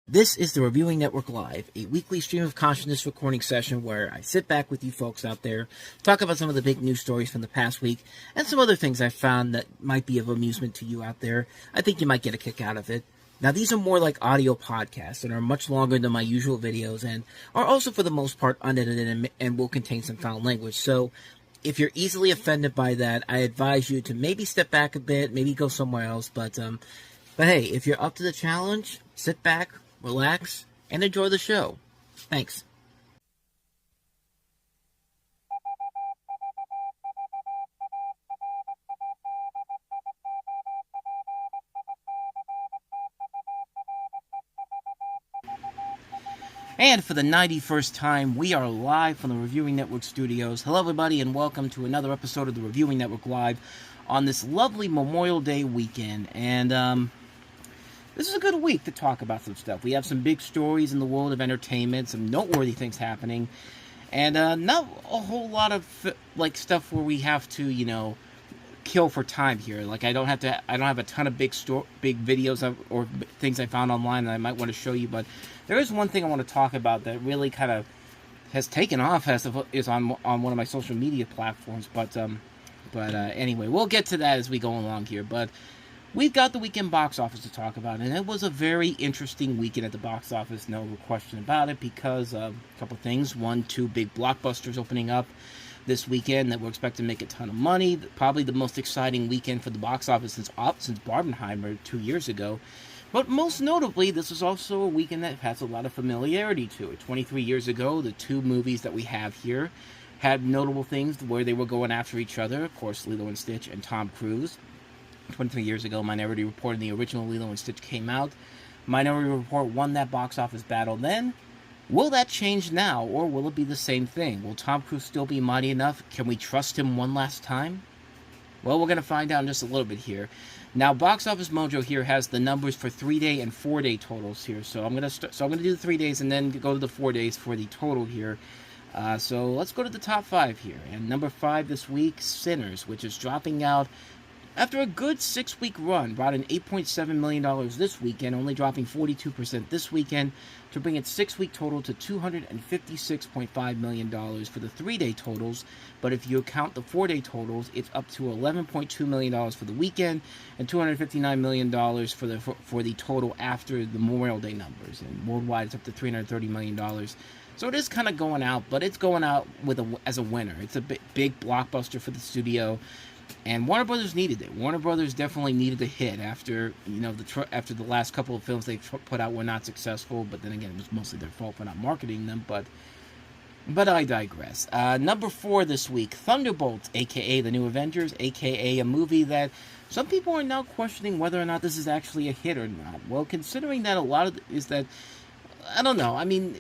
This is the Reviewing Network Live, a weekly stream of consciousness recording session where I sit back with you folks out there, talk about some of the big news stories from the past week, and some other things I found that might be of amusement to you out there. I think you might get a kick out of it. Now, these are more like audio podcasts and are much longer than my usual videos and are also, for the most part, unedited and will contain some foul language. So, if you're easily offended by that, I advise you to maybe step back a bit, maybe go somewhere else. But hey, if you're up to the challenge, sit back, relax, and enjoy the show. Thanks. And for the 91st time, we are live from the Reviewing Network studios. Hello, everybody, and welcome to another episode of the Reviewing Network Live on this lovely Memorial Day weekend. And this is a good week to talk about some stuff. We have some big stories in the world of entertainment, some noteworthy things happening, and not a whole lot of stuff where we have to, kill for time here. Like I don't have a ton of big videos or things I found online that I might want to show you, but there is one thing I want to talk about that really kind of has taken off is on one of my social media platforms. But anyway, we'll get to that as we go along here. But we've got the weekend box office to talk about, and it was a very interesting weekend at the box office, no question about it, because of a couple things. One, two big blockbusters opening up this weekend that we're expecting to make a ton of money. Probably the most exciting weekend for the box office since Barbenheimer 2 years ago. But most notably, this is also a weekend that has a lot of familiarity to it. 23 years ago, the two movies that we have here had notable things where they were going after each other. Of course, Lilo and Stitch and Tom Cruise. 23 years ago, Minority Report and the original Lilo and Stitch came out. Minority Report won that box office battle then. Will that change now, or will it be the same thing? Will Tom Cruise still be mighty enough? Can we trust him one last time? Well, we're going to find out in just a little bit here. Now, Box Office Mojo here has the numbers for 3-day and 4-day totals here. So I'm going to do the 3 days and then go to the 4 days for the total here. So let's go to the top 5 here. And number 5 this week, Sinners, which is dropping out after a good 6-week run. Brought in $8.7 million this weekend, only dropping 42% this weekend to bring its 6-week total to $256.5 million for the 3-day totals. But if you count the 4-day totals, it's up to $11.2 million for the weekend and $259 million for the total after the Memorial Day numbers. And worldwide, it's up to $330 million. So it is kind of going out, but it's going out as a winner. It's a big blockbuster for the studio. And Warner Brothers needed it. Warner Brothers definitely needed a hit after after the last couple of films they put out were not successful. But then again, it was mostly their fault for not marketing them. But I digress. Number 4 this week, Thunderbolts, a.k.a. the new Avengers, a.k.a. a movie that some people are now questioning whether or not this is actually a hit or not. Well, considering that a lot of is that, I don't know. I mean,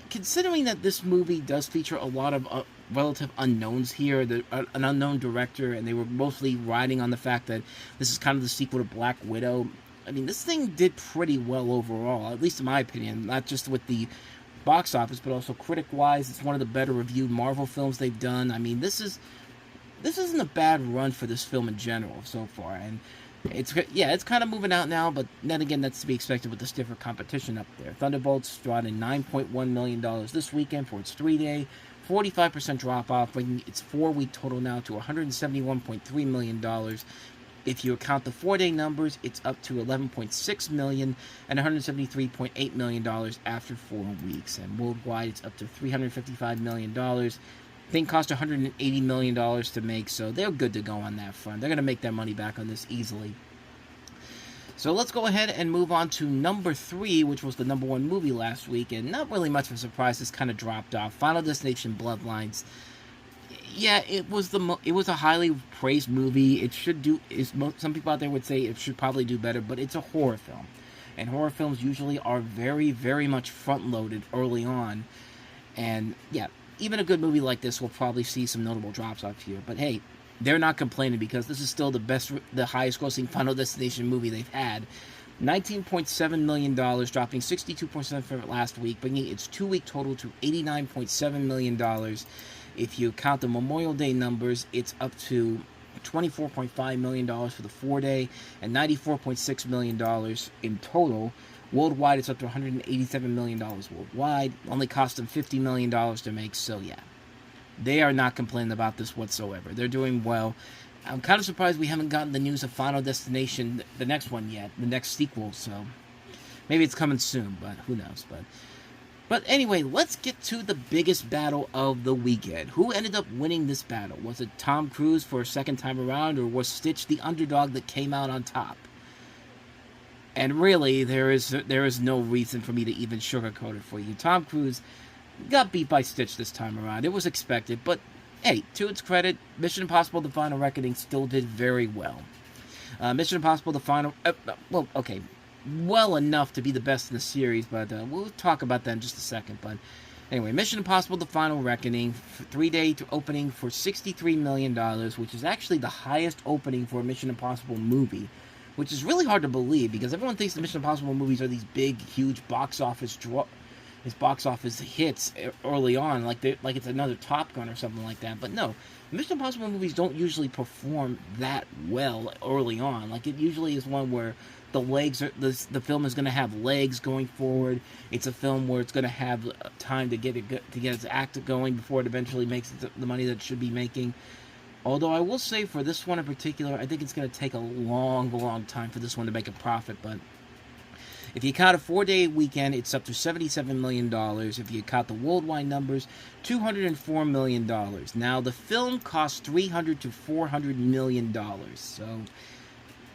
considering that this movie does feature a lot of relative unknowns here, an unknown director, and they were mostly riding on the fact that this is kind of the sequel to Black Widow. I mean, this thing did pretty well overall, at least in my opinion, not just with the box office, but also critic-wise. It's one of the better reviewed Marvel films they've done. I mean, this isn't a bad run for this film in general so far, and it's kind of moving out now, but then again, that's to be expected with the stiffer competition up there. Thunderbolts brought in $9.1 million this weekend for its 3-day, 45% drop-off, bringing its 4-week total now to $171.3 million. If you account the 4-day numbers, it's up to $11.6 million and $173.8 million after 4 weeks. And worldwide, it's up to $355 million. Thing cost $180 million to make, so they're good to go on that front. They're going to make their money back on this easily. So let's go ahead and move on to number 3, which was the number 1 movie last week, and not really much of a surprise. This kind of dropped off. Final Destination: Bloodlines. Yeah, it was a highly praised movie. It should do. Some people out there would say it should probably do better, but it's a horror film, and horror films usually are very, very much front-loaded early on. And yeah, even a good movie like this will probably see some notable drops off here. But hey, they're not complaining because this is still the highest-grossing Final Destination movie they've had. $19.7 million, dropping 62% from it last week, bringing its 2-week total to $89.7 million. If you count the Memorial Day numbers, it's up to $24.5 million for the 4-day and $94.6 million in total Worldwide, it's up to $187 million worldwide. Only cost them $50 million to make, so yeah. They are not complaining about this whatsoever. They're doing well. I'm kind of surprised we haven't gotten the news of Final Destination, the next one yet, the next sequel, so maybe it's coming soon, but who knows. But anyway, let's get to the biggest battle of the weekend. Who ended up winning this battle? Was it Tom Cruise for a second time around, or was Stitch the underdog that came out on top? And really, there is no reason for me to even sugarcoat it for you. Tom Cruise got beat by Stitch this time around. It was expected, but hey, to its credit, Mission Impossible: The Final Reckoning still did very well. Mission Impossible: The Final... well enough to be the best in the series, but we'll talk about that in just a second. But anyway, Mission Impossible: The Final Reckoning, 3-day opening for $63 million, which is actually the highest opening for a Mission Impossible movie, which is really hard to believe because everyone thinks the Mission Impossible movies are these big, huge box office hits early on, like it's another Top Gun or something like that. But no, Mission Impossible movies don't usually perform that well early on. Like, it usually is one where the film is going to have legs going forward. It's a film where it's going to have time to get its act going before it eventually makes the money that it should be making. Although I will say for this one in particular, I think it's going to take a long time for this one to make a profit. But if you count a 4-day weekend, it's up to $77 million. If you count the worldwide numbers, $204 million. Now, the film costs $300 to $400 million. So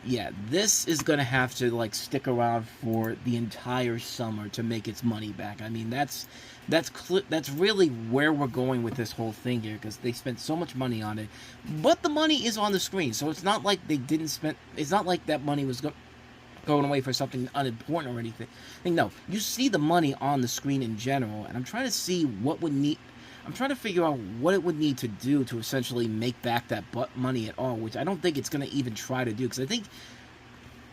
yeah, this is going to have to, stick around for the entire summer to make its money back. I mean, that's really where we're going with this whole thing here, because they spent so much money on it. But the money is on the screen, so it's not like they didn't spend... It's not like that money was going away for something unimportant or anything. No, you see the money on the screen in general, and I'm trying to see I'm trying to figure out what it would need to do to essentially make back that money at all, which I don't think it's going to even try to do, because I think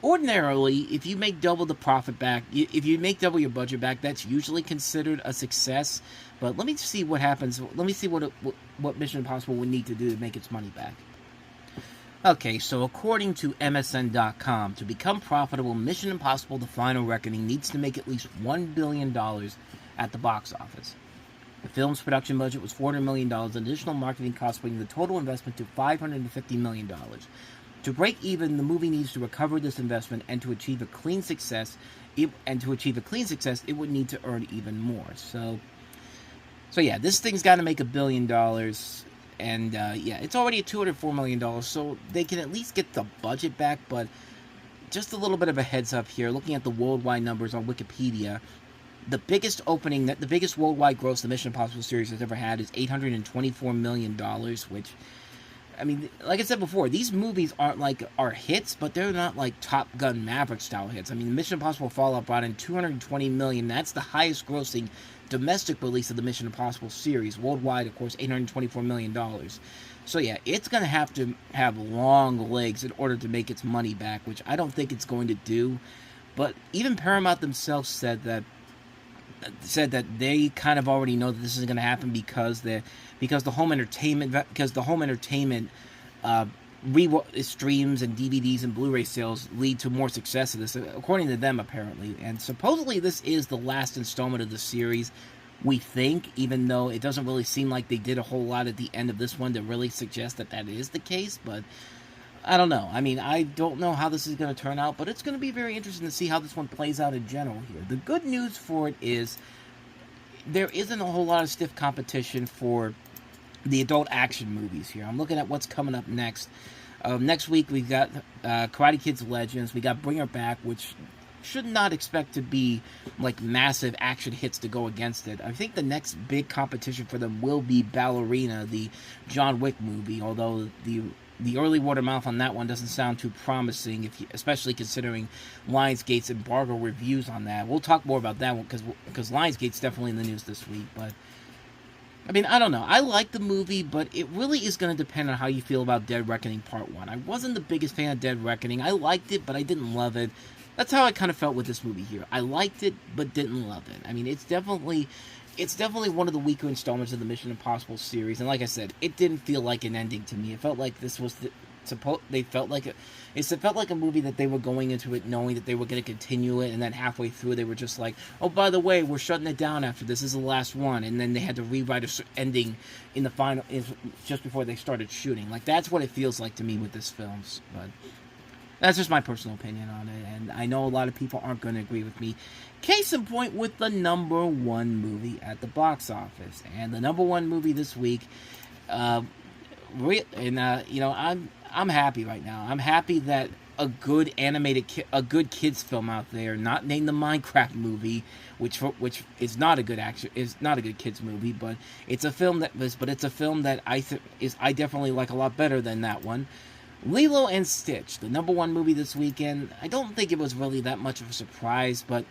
ordinarily, if you make double the profit back, if you make double your budget back, that's usually considered a success. But let me see what happens. Let me see what Mission Impossible would need to do to make its money back. Okay, so according to MSN.com, to become profitable, Mission Impossible: The Final Reckoning needs to make at least $1 billion at the box office. The film's production budget was $400 million, and additional marketing costs bringing the total investment to $550 million. To break even, the movie needs to recover this investment, and to achieve a clean success, it would need to earn even more. So yeah, this thing's got to make $1 billion, and yeah, it's already at $204 million, so they can at least get the budget back. But just a little bit of a heads up here, looking at the worldwide numbers on Wikipedia. The biggest worldwide gross the Mission Impossible series has ever had is $824 million, which, I mean, like I said before, these movies are hits, but they're not like Top Gun Maverick style hits. I mean, Mission Impossible Fallout brought in $220 million. That's the highest grossing domestic release of the Mission Impossible series. Worldwide, of course, $824 million. So yeah, it's going to have long legs in order to make its money back, which I don't think it's going to do. But even Paramount themselves said that they kind of already know that this is going to happen because the home entertainment streams and DVDs and Blu-ray sales lead to more success of this, according to them apparently. And supposedly this is the last installment of the series, we think, even though it doesn't really seem like they did a whole lot at the end of this one to really suggest that is the case. But I don't know. I mean, I don't know how this is going to turn out, but it's going to be very interesting to see how this one plays out in general here. The good news for it is there isn't a whole lot of stiff competition for the adult action movies here. I'm looking at what's coming up next. Next week, we've got Karate Kid's Legends. We got Bring Her Back, which should not expect to be like massive action hits to go against it. I think the next big competition for them will be Ballerina, the John Wick movie, although the early word of mouth on that one doesn't sound too promising, especially considering Lionsgate's embargo reviews on that. We'll talk more about that one because Lionsgate's definitely in the news this week. But I mean, I don't know. I like the movie, but it really is going to depend on how you feel about Dead Reckoning Part 1. I wasn't the biggest fan of Dead Reckoning. I liked it, but I didn't love it. That's how I kind of felt with this movie here. I liked it, but didn't love it. I mean, it's definitely one of the weaker installments of the Mission Impossible series, and like I said, it didn't feel like an ending to me. It felt like this was they felt like it felt like a movie that they were going into it knowing that they were going to continue it, and then halfway through they were just like, oh, by the way, we're shutting it down after this is the last one, and then they had to rewrite a ending in the final just before they started shooting. Like, that's what it feels like to me with this film. But that's just my personal opinion on it, and I know a lot of people aren't going to agree with me. Case in point with the #1 movie at the box office, and the #1 movie this week. I'm happy right now. I'm happy that a good a good kids film out there, not named the Minecraft movie, which is not a good kids movie, but it's a film that I definitely like a lot better than that one. Lilo and Stitch, the #1 movie this weekend. I don't think it was really that much of a surprise, but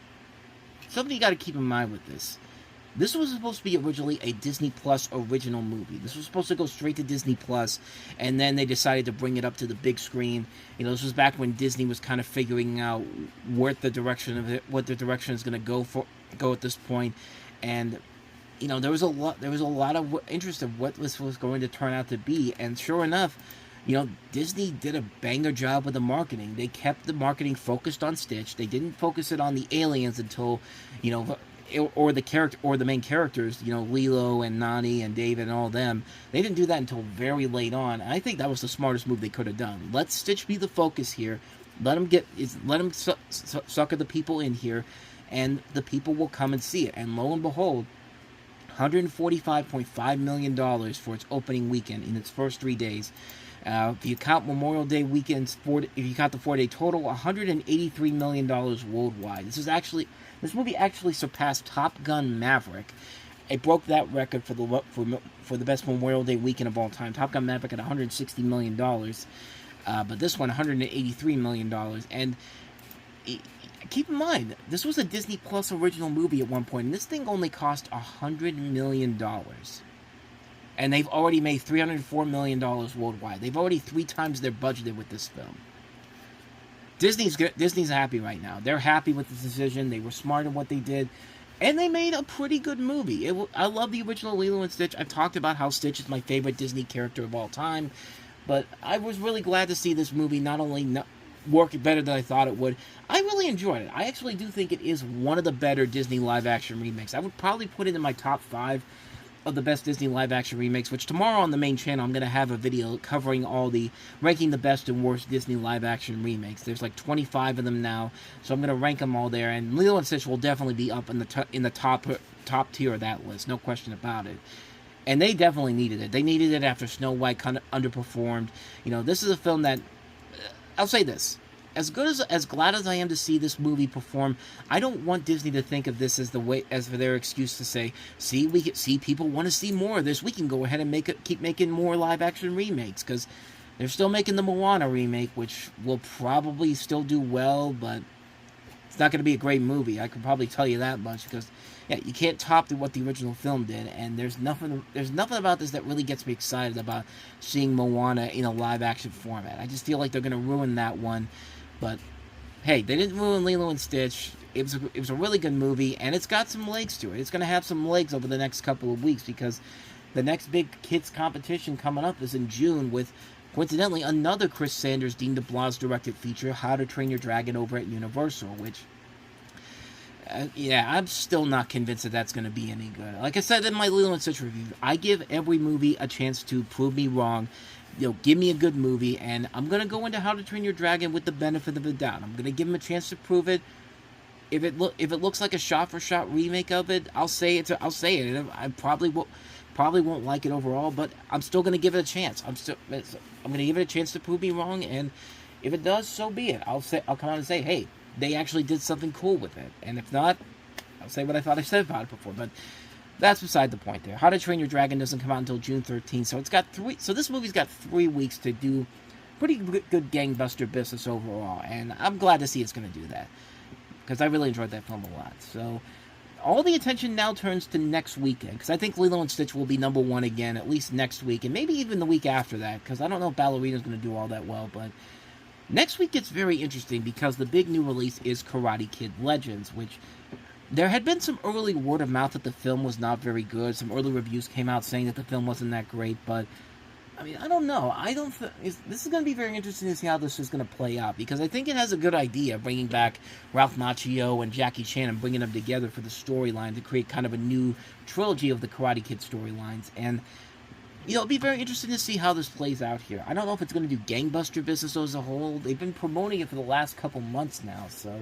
something you got to keep in mind with this. This was supposed to be originally a Disney Plus original movie. This was supposed to go straight to Disney Plus, and then they decided to bring it up to the big screen. This was back when Disney was kind of figuring out what the direction is going to go at this point. And there was a lot of interest of what this was going to turn out to be. And sure enough, Disney did a banger job with the marketing. They kept the marketing focused on Stitch. They didn't focus it on the aliens until, or the main characters, Lilo and Nani and David and all them. They didn't do that until very late on. And I think that was the smartest move they could have done. Let Stitch be the focus here. Let them sucker the people in here, and the people will come and see it. And lo and behold, $145.5 million for its opening weekend in its first 3 days. If you count Memorial Day weekends, if you count the 4-day total, $183 million worldwide. This movie actually surpassed Top Gun Maverick. It broke that record for the best Memorial Day weekend of all time. Top Gun Maverick at $160 million, but this one $183 million. And keep in mind, this was a Disney Plus original movie at one point, and this thing only cost $100 million. And they've already made $304 million worldwide. They've already 3 times their budgeted with this film. Disney's happy right now. They're happy with the decision. They were smart in what they did. And they made a pretty good movie. I love the original Lilo and Stitch. I've talked about how Stitch is my favorite Disney character of all time. But I was really glad to see this movie not only work better than I thought it would. I really enjoyed it. I actually do think it is one of the better Disney live-action remakes. I would probably put it in my top 5 of the best Disney live-action remakes, which tomorrow on the main channel I'm going to have a video covering ranking the best and worst Disney live-action remakes. There's like 25 of them now, so I'm going to rank them all there, and Lilo and Stitch will definitely be up in the top tier of that list, no question about it. And they definitely needed it. They needed it after Snow White kind of underperformed. This is a film that, I'll say this, as glad as I am to see this movie perform, I don't want Disney to think of this as for their excuse to say, see, people want to see more of this. We can go ahead and keep making more live action remakes, because they're still making the Moana remake, which will probably still do well, but it's not going to be a great movie. I can probably tell you that much, because you can't top what the original film did, and there's nothing about this that really gets me excited about seeing Moana in a live action format. I just feel like they're going to ruin that one. But hey, they didn't ruin Lilo and Stitch. It was a really good movie, and it's got some legs to it. It's going to have some legs over the next couple of weeks, because the next big kids competition coming up is in June with, coincidentally, another Chris Sanders, Dean DeBlas directed feature, How to Train Your Dragon, over at Universal, which, I'm still not convinced that that's going to be any good. Like I said in my Lilo and Stitch review, I give every movie a chance to prove me wrong. Give me a good movie, and I'm going to go into How to Train Your Dragon with the benefit of the doubt. I'm going to give him a chance to prove it. If it looks like a shot-for-shot remake of it, I'll say it. I probably won't like it overall, but I'm still going to give it a chance. I'm going to give it a chance to prove me wrong, and if it does, so be it. I'll come out and say, hey, they actually did something cool with it. And if not, I'll say what I thought I said about it before. But that's beside the point there. How to Train Your Dragon doesn't come out until June 13th, so this movie's got 3 weeks to do pretty good gangbuster business overall, and I'm glad to see it's going to do that, because I really enjoyed that film a lot. So all the attention now turns to next weekend, because I think Lilo and Stitch will be #1 again, at least next week, and maybe even the week after that, because I don't know if Ballerina's going to do all that well, but next week gets very interesting, because the big new release is Karate Kid Legends, which there had been some early word of mouth that the film was not very good. Some early reviews came out saying that the film wasn't that great, but I mean, I don't know. I don't. This is going to be very interesting to see how this is going to play out, because I think it has a good idea, bringing back Ralph Macchio and Jackie Chan and bringing them together for the storyline to create kind of a new trilogy of the Karate Kid storylines. And it'll be very interesting to see how this plays out here. I don't know if it's going to do gangbuster business as a whole. They've been promoting it for the last couple months now, so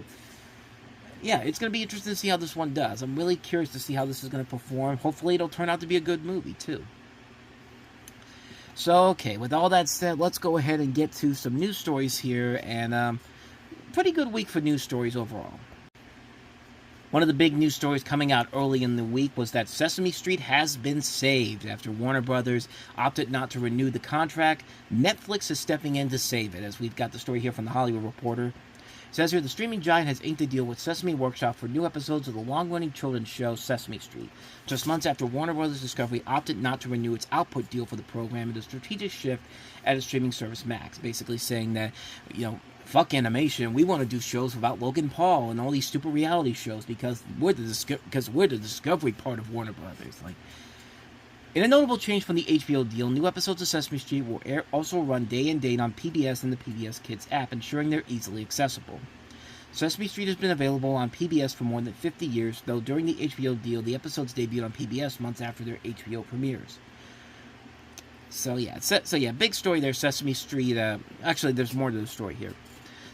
yeah, it's going to be interesting to see how this one does. I'm really curious to see how this is going to perform. Hopefully, it'll turn out to be a good movie too. So, okay, with all that said, let's go ahead and get to some news stories here, and pretty good week for news stories overall. One of the big news stories coming out early in the week was that Sesame Street has been saved. After Warner Brothers opted not to renew the contract, Netflix is stepping in to save it, as we've got the story here from The Hollywood Reporter. It says here, the streaming giant has inked a deal with Sesame Workshop for new episodes of the long-running children's show Sesame Street, just months after Warner Brothers Discovery opted not to renew its output deal for the program in a strategic shift at its streaming service Max, basically saying that, fuck animation, we want to do shows about Logan Paul and all these stupid reality shows because we're the Discovery part of Warner Brothers. In a notable change from the HBO deal, new episodes of Sesame Street will also run day and date on PBS and the PBS Kids app, ensuring they're easily accessible. Sesame Street has been available on PBS for more than 50 years, though during the HBO deal, the episodes debuted on PBS months after their HBO premieres. So yeah, big story there, Sesame Street. Actually, there's more to the story here.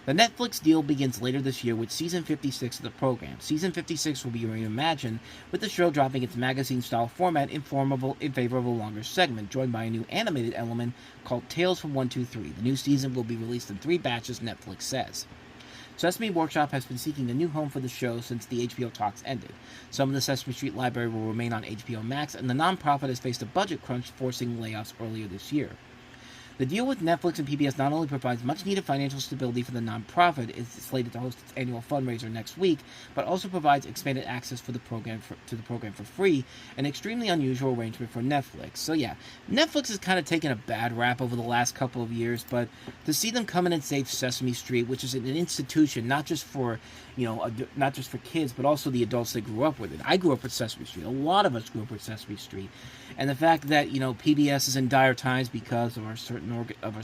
The Netflix deal begins later this year with Season 56 of the program. Season 56 will be reimagined, with the show dropping its magazine-style format in favor of a longer segment, joined by a new animated element called Tales from 123. The new season will be released in 3 batches, Netflix says. Sesame Workshop has been seeking a new home for the show since the HBO talks ended. Some of the Sesame Street library will remain on HBO Max, and the nonprofit has faced a budget crunch, forcing layoffs earlier this year. The deal with Netflix and PBS not only provides much-needed financial stability for the nonprofit, is slated to host its annual fundraiser next week, but also provides expanded access to the program for free, an extremely unusual arrangement for Netflix. So yeah, Netflix has kind of taken a bad rap over the last couple of years, but to see them come in and save Sesame Street, which is an institution not just for kids, but also the adults that grew up with it. I grew up with Sesame Street. A lot of us grew up with Sesame Street. And the fact that, PBS is in dire times because of a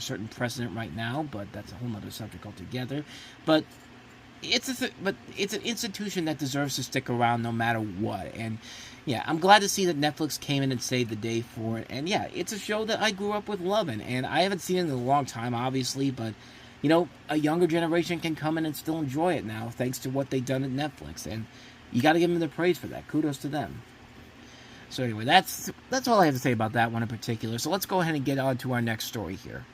certain precedent right now, but that's a whole other subject altogether. But it's an institution that deserves to stick around no matter what. And yeah, I'm glad to see that Netflix came in and saved the day for it. And yeah, it's a show that I grew up with loving, and I haven't seen it in a long time, obviously, but a younger generation can come in and still enjoy it now, thanks to what they've done at Netflix, and you got to give them the praise for that. Kudos to them. So anyway, that's all I have to say about that one in particular. So let's go ahead and get on to our next story here.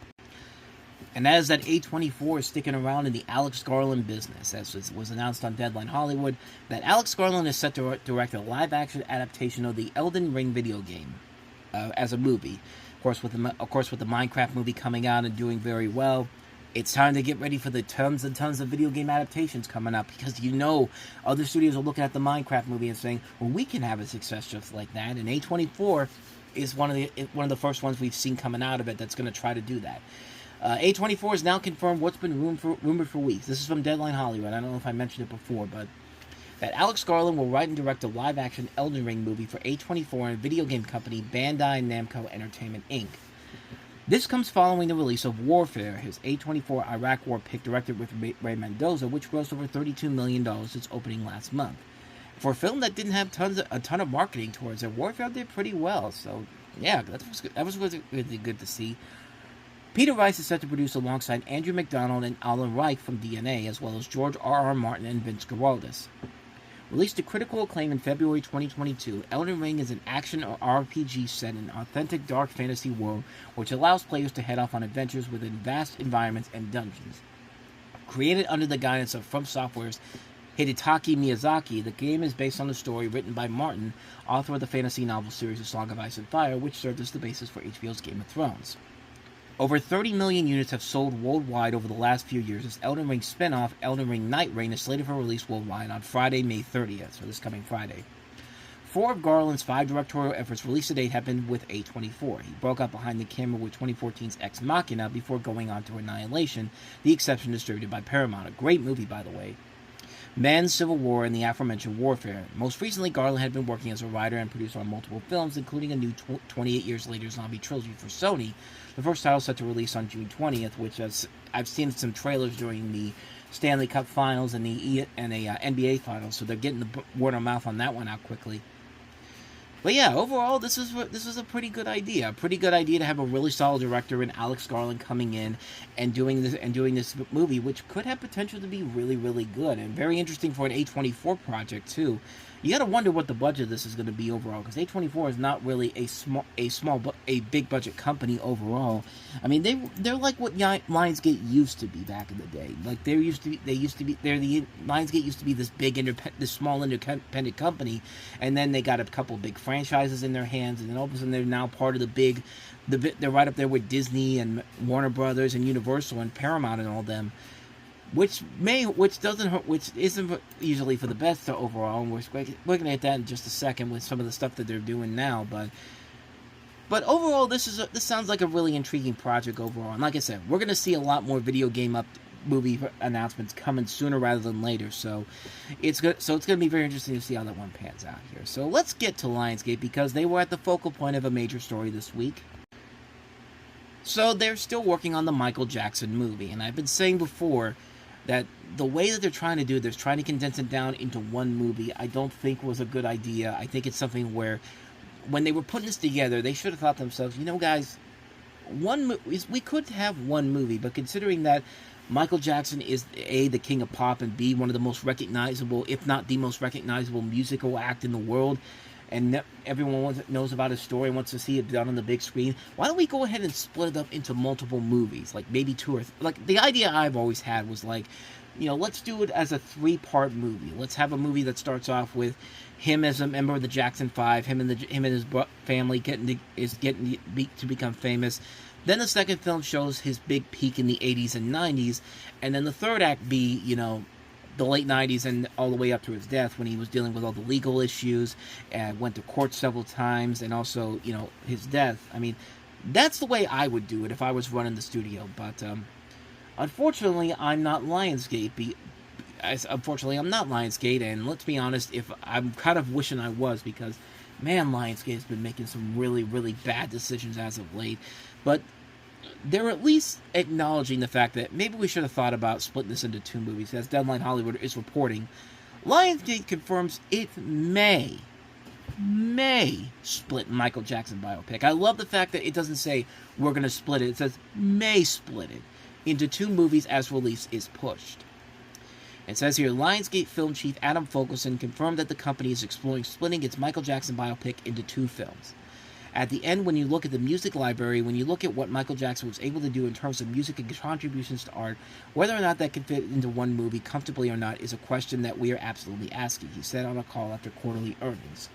And that is that A24 is sticking around in the Alex Garland business, as was announced on Deadline Hollywood, that Alex Garland is set to direct a live-action adaptation of the Elden Ring video game as a movie. Of course, with the Minecraft movie coming out and doing very well, it's time to get ready for the tons and tons of video game adaptations coming up, because other studios are looking at the Minecraft movie and saying, well, we can have a success just like that, and A24 is one of the first ones we've seen coming out of it that's going to try to do that. A24 has now confirmed what's been rumored for weeks. This is from Deadline Hollywood. I don't know if I mentioned it before, but that Alex Garland will write and direct a live-action Elden Ring movie for A24 and video game company Bandai Namco Entertainment Inc. This comes following the release of Warfare, his A24 Iraq War pick directed with Ray Mendoza, which grossed over $32 million its opening last month. For a film that didn't have a ton of marketing towards it, Warfare did pretty well, so yeah, that was really good to see. Peter Rice is set to produce alongside Andrew McDonald and Alan Reich from DNA, as well as George R.R. Martin and Vince Guaraldi. Released to critical acclaim in February 2022, Elden Ring is an action RPG set in an authentic dark fantasy world, which allows players to head off on adventures within vast environments and dungeons. Created under the guidance of From Software's Hidetaka Miyazaki, the game is based on a story written by Martin, author of the fantasy novel series A Song of Ice and Fire, which served as the basis for HBO's Game of Thrones. Over 30 million units have sold worldwide over the last few years, as Elden Ring's spin-off, Elden Ring Night Reign, is slated for release worldwide on Friday, May 30th, so this coming Friday. 4 of Garland's 5 directorial efforts released to date have been with A24. He broke out behind the camera with 2014's Ex Machina before going on to Annihilation, the exception distributed by Paramount. A great movie, by the way. Men, Civil War, and the aforementioned Warfare. Most recently, Garland had been working as a writer and producer on multiple films, including a new 28 years later zombie trilogy for Sony. The first title set to release on June 20th, which I've seen some trailers during the Stanley Cup Finals and the NBA Finals, so they're getting the word of mouth on that one out quickly. But yeah, overall, this was a pretty good idea. A pretty good idea to have a really solid director in Alex Garland coming in and doing this movie, which could have potential to be really, really good and very interesting for an A24 project too. You got to wonder what the budget of this is going to be overall, because A24 is not really a big budget company overall. I mean, they're like what Lionsgate used to be back in the day. Like Lionsgate used to be this small independent company, and then they got a couple big franchises in their hands, and then all of a sudden they're now part of they're right up there with Disney and Warner Brothers and Universal and Paramount and all them. Which isn't usually for the best overall, and we're looking at that in just a second with some of the stuff that they're doing now. But overall, this sounds like a really intriguing project overall. And like I said, we're gonna see a lot more video game movie announcements coming sooner rather than later. So it's good. So it's gonna be very interesting to see how that one pans out here. So let's get to Lionsgate, because they were at the focal point of a major story this week. So they're still working on the Michael Jackson movie, and I've been saying before that the way that they're trying to do it, they're trying to condense it down into one movie, I don't think was a good idea. I think it's something where, when they were putting this together, they should have thought to themselves, guys, we could have one movie, but considering that Michael Jackson is A, the king of pop, and B, one of the most recognizable, if not the most recognizable musical act in the world, and everyone knows about his story and wants to see it done on the big screen, why don't we go ahead and split it up into multiple movies, like maybe two or like the idea I've always had was like, let's do it as a 3-part movie. Let's have a movie that starts off with him as a member of the Jackson 5, him and his family getting to become famous. Then the second film shows his big peak in the 80s and 90s, and then the third act be, the late 90s and all the way up to his death, when he was dealing with all the legal issues and went to court several times, and also, his death. I mean, that's the way I would do it if I was running the studio, but unfortunately, I'm not Lionsgate. Unfortunately, I'm not Lionsgate, and let's be honest, if I'm kind of wishing I was, because, man, Lionsgate has been making some really, really bad decisions as of late, but they're at least acknowledging the fact that maybe we should have thought about splitting this into 2 movies. As Deadline Hollywood is reporting, Lionsgate confirms it may split Michael Jackson biopic. I love the fact that it doesn't say we're going to split it. It says may split it into 2 movies as release is pushed. It says here, Lionsgate film chief Adam Fogelson confirmed that the company is exploring splitting its Michael Jackson biopic into 2 films. At the end, when you look at the music library, when you look at what Michael Jackson was able to do in terms of music and contributions to art, whether or not that can fit into one movie comfortably or not is a question that we are absolutely asking, he said on a call after quarterly earnings.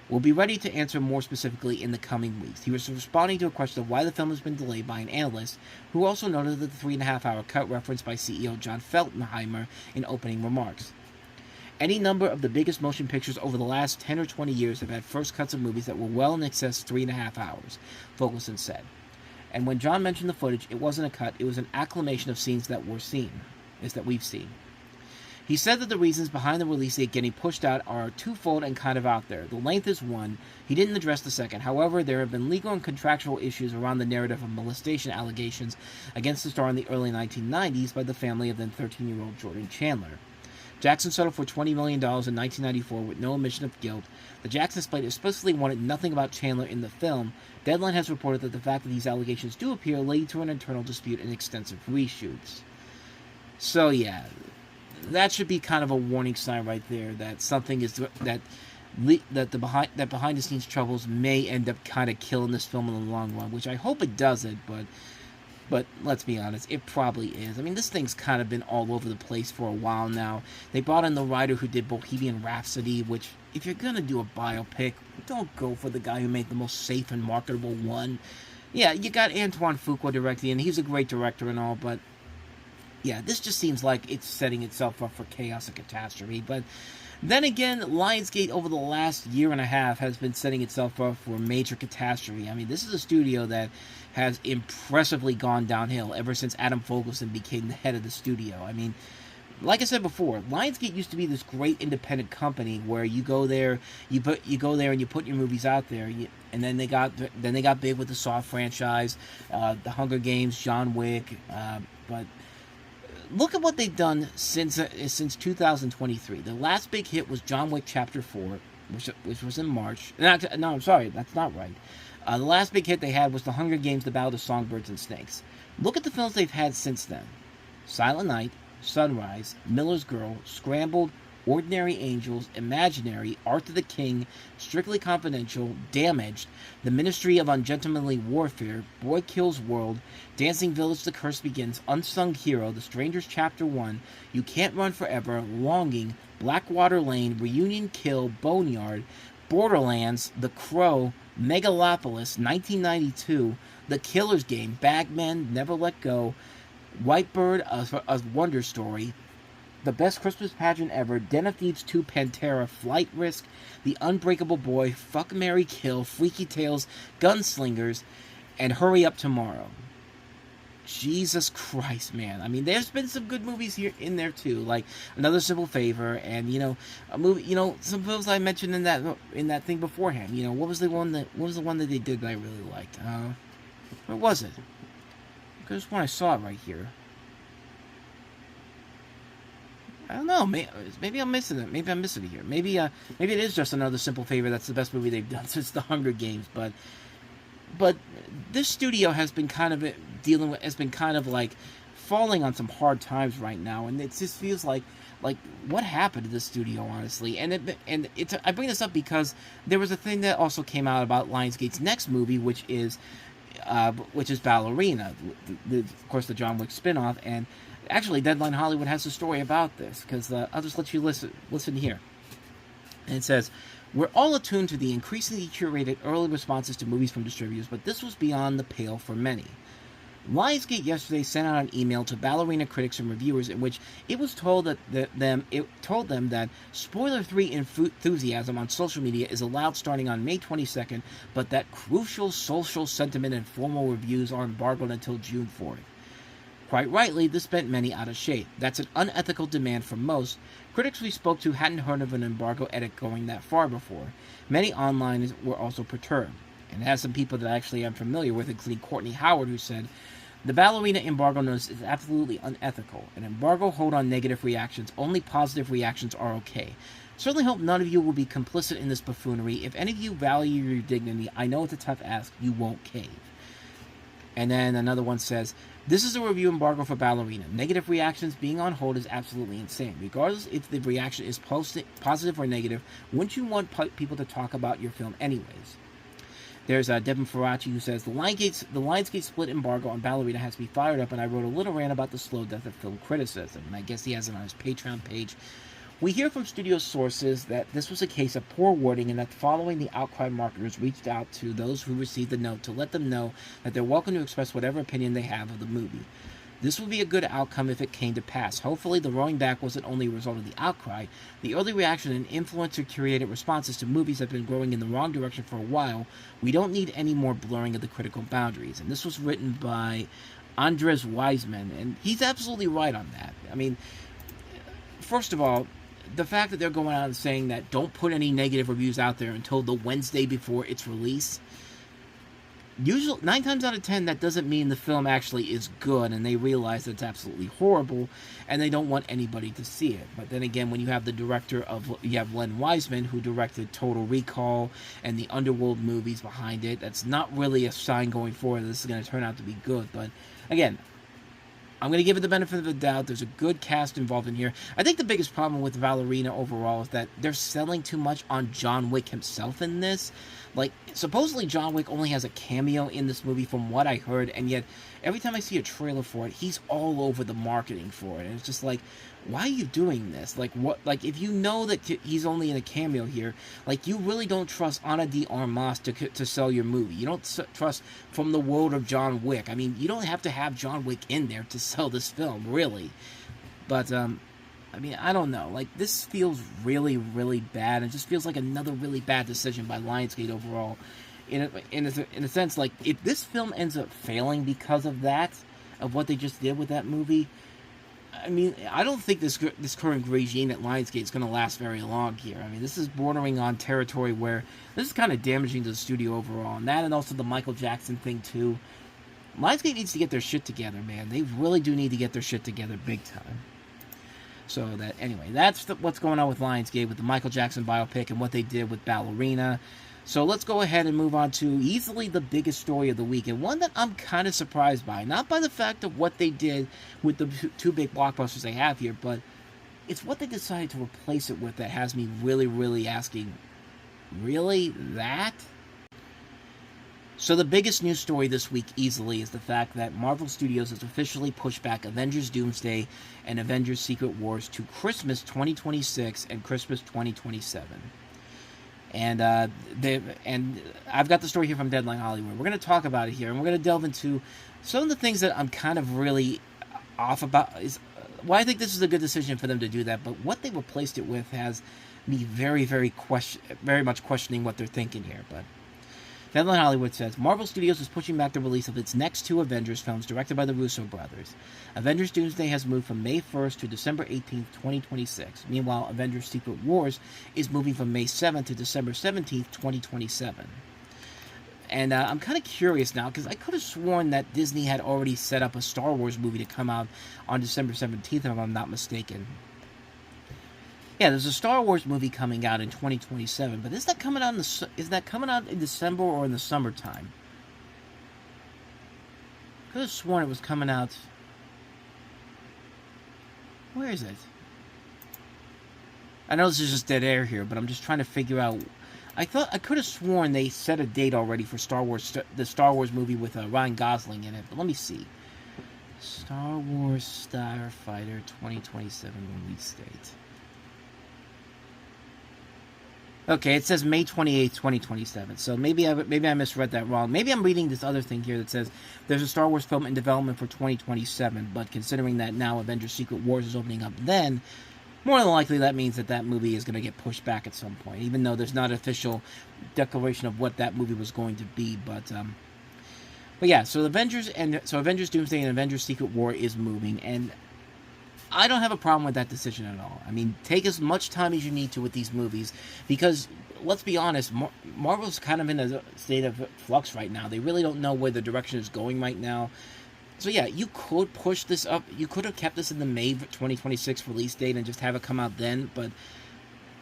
We'll be ready to answer more specifically in the coming weeks. He was responding to a question of why the film has been delayed by an analyst, who also noted that the 3.5-hour cut referenced by CEO John Feltenheimer in opening remarks. Any number of the biggest motion pictures over the last 10 or 20 years have had first cuts of movies that were well in excess of 3.5 hours, Fogelson said. And when John mentioned the footage, it wasn't a cut, it was an acclamation of scenes that we've seen. He said that the reasons behind the release date getting pushed out are twofold and kind of out there. The length is one. He didn't address the second. However, there have been legal and contractual issues around the narrative of molestation allegations against the star in the early 1990s by the family of then 13-year-old Jordan Chandler. Jackson settled for $20 million in 1994 with no admission of guilt. The Jackson slate explicitly wanted nothing about Chandler in the film. Deadline has reported that the fact that these allegations do appear led to an internal dispute and extensive reshoots. So yeah, that should be kind of a warning sign right there that something is that behind the scenes troubles may end up kind of killing this film in the long run, which I hope it doesn't, but let's be honest, it probably is. I mean, this thing's kind of been all over the place for a while now. They brought in the writer who did Bohemian Rhapsody, which, if you're going to do a biopic, don't go for the guy who made the most safe and marketable one. Yeah, you got Antoine Fuqua directing, and he's a great director and all, but yeah, this just seems like it's setting itself up for chaos and catastrophe. But then again, Lionsgate over the last year and a half has been setting itself up for major catastrophe. I mean, this is a studio that has impressively gone downhill ever since Adam Fogelson became the head of the studio. I mean, like I said before, Lionsgate used to be this great independent company where you go there, you go there and you put your movies out there, and then they got big with the Saw franchise, the Hunger Games, John Wick, but look at what they've done since 2023. The last big hit was John Wick Chapter 4, which was in March. No, I'm sorry, that's not right. The last big hit they had was The Hunger Games, The Battle of Songbirds and Snakes. Look at the films they've had since then. Silent Night, Sunrise, Miller's Girl, Scrambled, Ordinary Angels, Imaginary, Arthur the King, Strictly Confidential, Damaged, The Ministry of Ungentlemanly Warfare, Boy Kills World, Dancing Village, The Curse Begins, Unsung Hero, The Strangers Chapter 1, You Can't Run Forever, Longing, Blackwater Lane, Reunion Kill, Boneyard, Borderlands, The Crow, Megalopolis, 1992, The Killer's Game, Bagman, Never Let Go, Whitebird, a Wonder Story, The Best Christmas Pageant Ever, Den of Thieves 2, Pantera, Flight Risk, The Unbreakable Boy, Fuck, Marry, Kill, Freaky Tales, Gunslingers, and Hurry Up Tomorrow. Jesus Christ, man. I mean, there's been some good movies here in there too, like Another Simple Favor, and a movie. Some films I mentioned in that thing beforehand. What was the one that they did that I really liked? What was it? Because when I saw it right here. I don't know. Maybe I'm missing it. Maybe I'm missing it here. Maybe it is just Another Simple Favor. That's the best movie they've done since The Hunger Games. But this studio has been kind of like falling on some hard times right now, and it just feels like what happened to this studio, honestly. And I bring this up because there was a thing that also came out about Lionsgate's next movie, which is Ballerina, of course, the John Wick spinoff. And actually, Deadline Hollywood has a story about this, because I'll just let you listen here. And it says, "We're all attuned to the increasingly curated early responses to movies from distributors, but this was beyond the pale for many. Lionsgate yesterday sent out an email to Ballerina critics and reviewers in which it was told them that spoiler-free enthusiasm on social media is allowed starting on May 22nd, but that crucial social sentiment and formal reviews are embargoed until June 4th. Quite rightly, this bent many out of shape. That's an unethical demand from most. Critics we spoke to hadn't heard of an embargo edict going that far before. Many online were also perturbed. And it has some people that actually I'm familiar with, including Courtney Howard, who said, the Ballerina embargo notice is absolutely unethical. An embargo hold on negative reactions. Only positive reactions are okay. Certainly hope none of you will be complicit in this buffoonery. If any of you value your dignity, I know it's a tough ask. You won't cave." And then another one says, "This is a review embargo for Ballerina. Negative reactions being on hold is absolutely insane. Regardless if the reaction is positive or negative, wouldn't you want people to talk about your film anyways?" There's Devin Faraci, who says, the Lionsgate split embargo on Ballerina has me fired up, and I wrote a little rant about the slow death of film criticism. And I guess he has it on his Patreon page. "We hear from studio sources that this was a case of poor wording, and that following the outcry, marketers reached out to those who received the note to let them know that they're welcome to express whatever opinion they have of the movie. This would be a good outcome if it came to pass. Hopefully, the rolling back wasn't only a result of the outcry. The early reaction and influencer-curated responses to movies have been growing in the wrong direction for a while. We don't need any more blurring of the critical boundaries." And this was written by Andres Wiseman, and he's absolutely right on that. I mean, first of all, the fact that they're going out and saying that don't put any negative reviews out there until the Wednesday before its release, usually 9 times out of 10 that doesn't mean the film actually is good, and they realize that it's absolutely horrible and they don't want anybody to see it. But then again, when you have Len Wiseman, who directed Total Recall and the Underworld movies behind it, that's not really a sign going forward that this is going to turn out to be good. But again, I'm going to give it the benefit of the doubt. There's a good cast involved in here. I think the biggest problem with Ballerina overall is that they're selling too much on John Wick himself in this. Like, supposedly John Wick only has a cameo in this movie from what I heard, and yet every time I see a trailer for it, he's all over the marketing for it. And it's just like, why are you doing this? Like, what? Like, if you know that he's only in a cameo here, like, you really don't trust Ana de Armas to sell your movie. You don't trust From the World of John Wick. I mean, you don't have to have John Wick in there to sell this film, really. But, I mean, I don't know. Like, this feels really, really bad. It just feels like another really bad decision by Lionsgate overall. In a sense, like, if this film ends up failing because of that, of what they just did with that movie, I mean, I don't think this current regime at Lionsgate is going to last very long here. I mean, this is bordering on territory where this is kind of damaging to the studio overall, and that, and also the Michael Jackson thing too. Lionsgate needs to get their shit together, man. They really do need to get their shit together big time. So that, anyway, that's what's going on with Lionsgate, with the Michael Jackson biopic and what they did with Ballerina. So let's go ahead and move on to easily the biggest story of the week, and one that I'm kind of surprised by. Not by the fact of what they did with the two big blockbusters they have here, but it's what they decided to replace it with that has me really, really asking, really? That? So the biggest news story this week easily is the fact that Marvel Studios has officially pushed back Avengers Doomsday and Avengers Secret Wars to Christmas 2026 and Christmas 2027. And I've got the story here from Deadline Hollywood. We're going to talk about it here, and we're going to delve into some of the things that I'm kind of really off about. Well, I think this is a good decision for them to do that, but what they replaced it with has me very, very much questioning what they're thinking here. But Deadline Hollywood says, Marvel Studios is pushing back the release of its next two Avengers films directed by the Russo brothers. Avengers Doomsday has moved from May 1st to December 18th, 2026. Meanwhile, Avengers Secret Wars is moving from May 7th to December 17th, 2027. And I'm kind of curious now, because I could have sworn that Disney had already set up a Star Wars movie to come out on December 17th, if I'm not mistaken. Yeah, there's a Star Wars movie coming out in 2027, but is that coming out in December or in the summertime? I could have sworn it was coming out. Where is it? I know this is just dead air here, but I'm just trying to figure out. I could have sworn they set a date already for the Star Wars movie with Ryan Gosling in it, but let me see. Star Wars Starfighter 2027 release date. Okay, it says May 28th, 2027. So maybe I misread that wrong. Maybe I'm reading this other thing here that says there's a Star Wars film in development for 2027, but considering that now Avengers Secret Wars is opening up then, more than likely that means that movie is going to get pushed back at some point, even though there's not an official declaration of what that movie was going to be. But yeah, so Avengers Doomsday and Avengers Secret War is moving, and I don't have a problem with that decision at all. I mean, take as much time as you need to with these movies, because, let's be honest, Marvel's kind of in a state of flux right now. They really don't know where the direction is going right now. So yeah, you could push this up. You could have kept this in the May 2026 release date and just have it come out then, but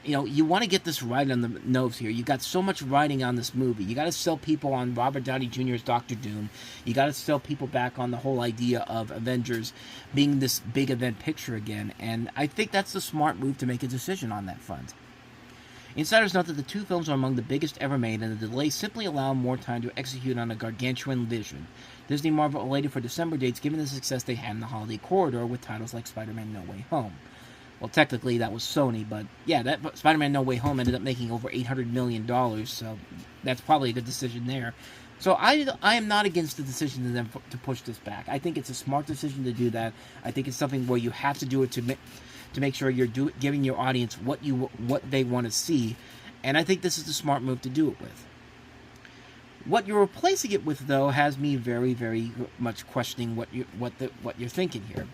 you know, you want to get this right on the nose here. You got so much riding on this movie. You got to sell people on Robert Downey Jr.'s Doctor Doom. You got to sell people back on the whole idea of Avengers being this big event picture again. And I think that's the smart move to make a decision on that front. Insiders note that the two films are among the biggest ever made, and the delays simply allow more time to execute on a gargantuan vision. Disney Marvel elated for December dates given the success they had in the holiday corridor with titles like Spider-Man No Way Home. Well, technically, that was Sony, but yeah, that Spider-Man No Way Home ended up making over $800 million, so that's probably a good decision there. So I am not against the decision of them to push this back. I think it's a smart decision to do that. I think it's something where you have to do it to make sure you're giving your audience what they want to see, and I think this is the smart move to do it with. What you're replacing it with, though, has me very, very much questioning what you're thinking here,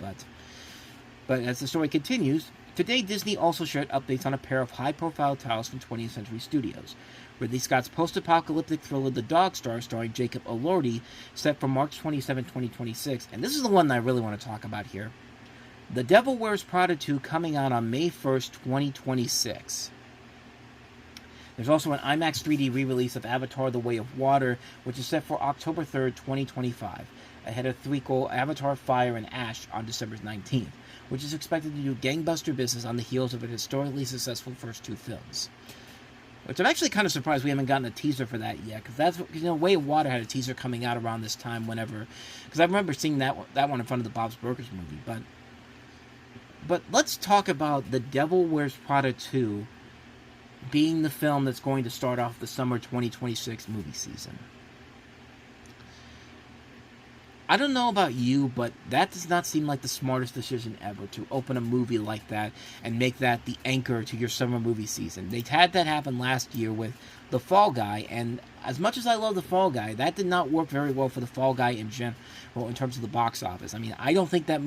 But as the story continues, today Disney also shared updates on a pair of high-profile titles from 20th Century Studios. Ridley Scott's post-apocalyptic thriller The Dog Star, starring Jacob Elordi, set for March 27, 2026. And this is the one that I really want to talk about here. The Devil Wears Prada 2 coming out on May 1st, 2026. There's also an IMAX 3D re-release of Avatar The Way of Water, which is set for October 3rd, 2025, ahead of threequel Avatar Fire and Ash on December 19th. Which is expected to do gangbuster business on the heels of its historically successful first two films. Which I'm actually kind of surprised we haven't gotten a teaser for that yet, because Way of Water had a teaser coming out around this time whenever, because I remember seeing that one in front of the Bob's Burgers movie. But let's talk about The Devil Wears Prada 2 being the film that's going to start off the summer 2026 movie season. I don't know about you, but that does not seem like the smartest decision ever to open a movie like that and make that the anchor to your summer movie season. They had that happen last year with The Fall Guy, and as much as I love The Fall Guy, that did not work very well for The Fall Guy in general in terms of the box office. I mean, I don't think that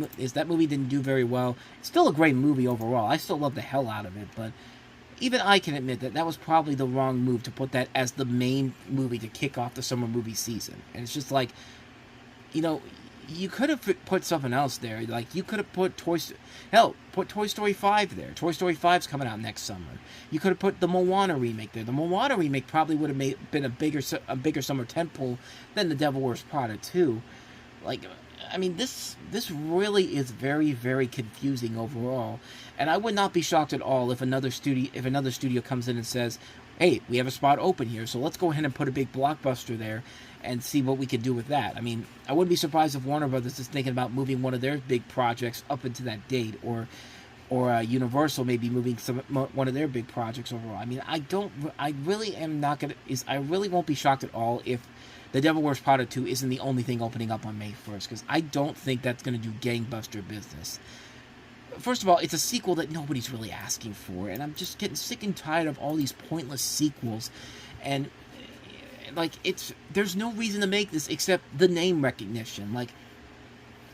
movie didn't do very well. It's still a great movie overall. I still love the hell out of it, but even I can admit that that was probably the wrong move to put that as the main movie to kick off the summer movie season. And it's just like, you know, you could have put something else there. Like, you could have put put Toy Story 5 there. Toy Story 5's coming out next summer. You could have put the Moana remake there. The Moana remake probably would have been a bigger summer tentpole than The Devil Wears Prada 2. Like, I mean, this really is very, very confusing overall. And I would not be shocked at all if another studio comes in and says, hey, we have a spot open here, so let's go ahead and put a big blockbuster there and see what we can do with that. I mean, I wouldn't be surprised if Warner Brothers is thinking about moving one of their big projects up into that date, or Universal maybe moving one of their big projects overall. I mean, I really won't be shocked at all if The Devil Wears Prada 2 isn't the only thing opening up on May 1st, because I don't think that's going to do gangbuster business. First of all, it's a sequel that nobody's really asking for, and I'm just getting sick and tired of all these pointless sequels, and like, there's no reason to make this except the name recognition. Like,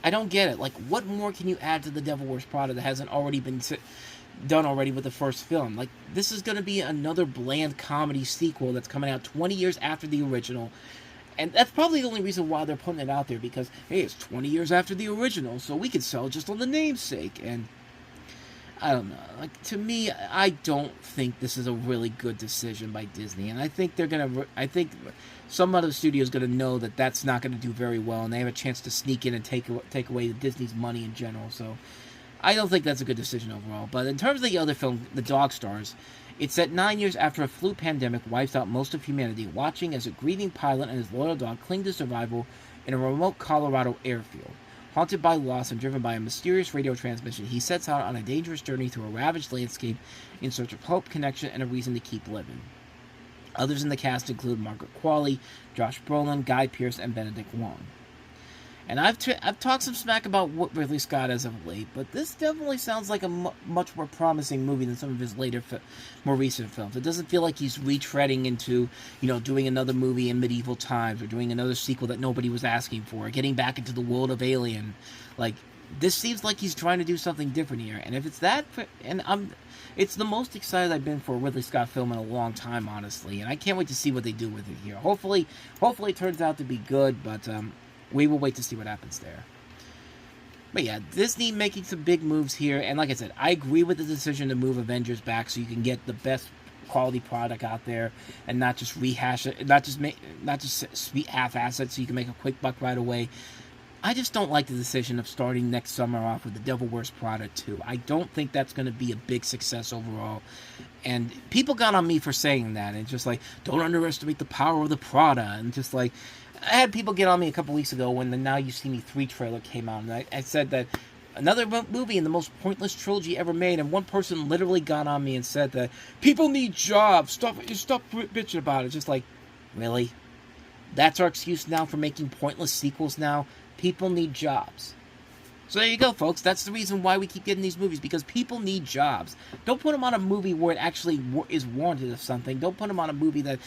I don't get it. Like, what more can you add to The Devil Wears Prada that hasn't already been done already with the first film? Like, this is going to be another bland comedy sequel that's coming out 20 years after the original. And that's probably the only reason why they're putting it out there, because, hey, it's 20 years after the original, so we could sell it just on the namesake. And I don't know. Like, to me, I don't think this is a really good decision by Disney. And I think I think some other studio is going to know that that's not going to do very well, and they have a chance to sneak in and take away Disney's money in general. So I don't think that's a good decision overall. But in terms of the other film, The Dog Stars, it's set 9 years after a flu pandemic wipes out most of humanity, watching as a grieving pilot and his loyal dog cling to survival in a remote Colorado airfield. Haunted by loss and driven by a mysterious radio transmission, he sets out on a dangerous journey through a ravaged landscape in search of hope, connection, and a reason to keep living. Others in the cast include Margaret Qualley, Josh Brolin, Guy Pearce, and Benedict Wong. And I've talked some smack about what Ridley Scott as of late, but this definitely sounds like a much more promising movie than some of his more recent films. It doesn't feel like he's retreading into, doing another movie in medieval times, or doing another sequel that nobody was asking for, or getting back into the world of Alien. Like, this seems like he's trying to do something different here. And if it's that, it's the most excited I've been for a Ridley Scott film in a long time, honestly. And I can't wait to see what they do with it here. Hopefully it turns out to be good, but we will wait to see what happens there. But yeah, Disney making some big moves here, and like I said, I agree with the decision to move Avengers back so you can get the best quality product out there and not just rehash it, not just half-ass it so you can make a quick buck right away. I just don't like the decision of starting next summer off with The Devil Wears Prada 2. I don't think that's going to be a big success overall. And people got on me for saying that. And just like, don't underestimate the power of the Prada. And just like, I had people get on me a couple weeks ago when the Now You See Me 3 trailer came out. And I said that another movie in the most pointless trilogy ever made. And one person literally got on me and said that people need jobs. Stop bitching about it. Just like, really? That's our excuse now for making pointless sequels now? People need jobs. So there you go, folks. That's the reason why we keep getting these movies, because people need jobs. Don't put them on a movie where it actually is warranted of something. Don't put them on a movie that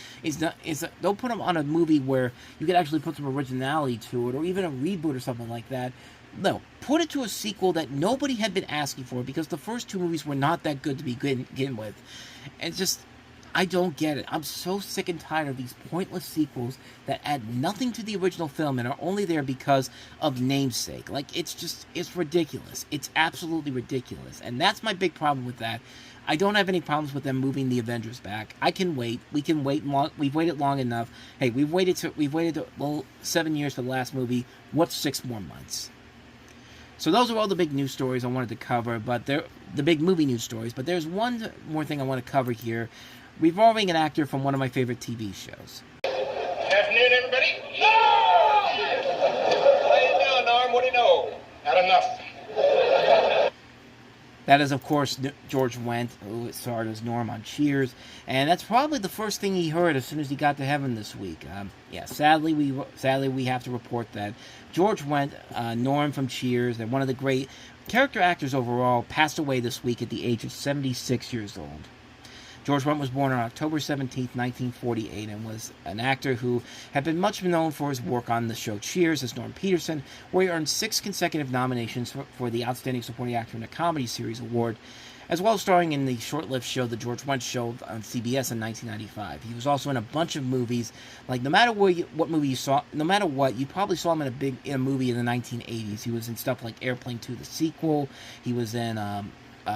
don't put them on a movie where you could actually put some originality to it, or even a reboot or something like that. No, put it to a sequel that nobody had been asking for, because the first two movies were not that good to begin with. And just, I don't get it. I'm so sick and tired of these pointless sequels that add nothing to the original film and are only there because of namesake. Like, it's ridiculous. It's absolutely ridiculous. And that's my big problem with that. I don't have any problems with them moving the Avengers back. I can wait. We can wait. We've waited long enough. Hey, we've waited 7 years for the last movie. What's 6 more months? So those are all the big news stories I wanted to cover, but they're the big movie news stories. But there's one more thing I want to cover here, revolving an actor from one of my favorite TV shows. Afternoon, everybody. How you doing, Norm? What do you know? Not enough. That is, of course, George Wendt, who starred as Norm on Cheers, and that's probably the first thing he heard as soon as he got to heaven this week. Sadly we have to report that George Wendt, Norm from Cheers, and one of the great character actors overall, passed away this week at the age of 76 years old. George Wendt was born on October 17, 1948, and was an actor who had been much known for his work on the show Cheers as Norm Peterson, where he earned 6 consecutive nominations for the Outstanding Supporting Actor in a Comedy Series award, as well as starring in the short-lived show The George Wendt Show on CBS in 1995. He was also in a bunch of movies. Like, no matter what movie you saw, no matter what, you probably saw him in a movie in the 1980s. He was in stuff like Airplane 2, the sequel. He was in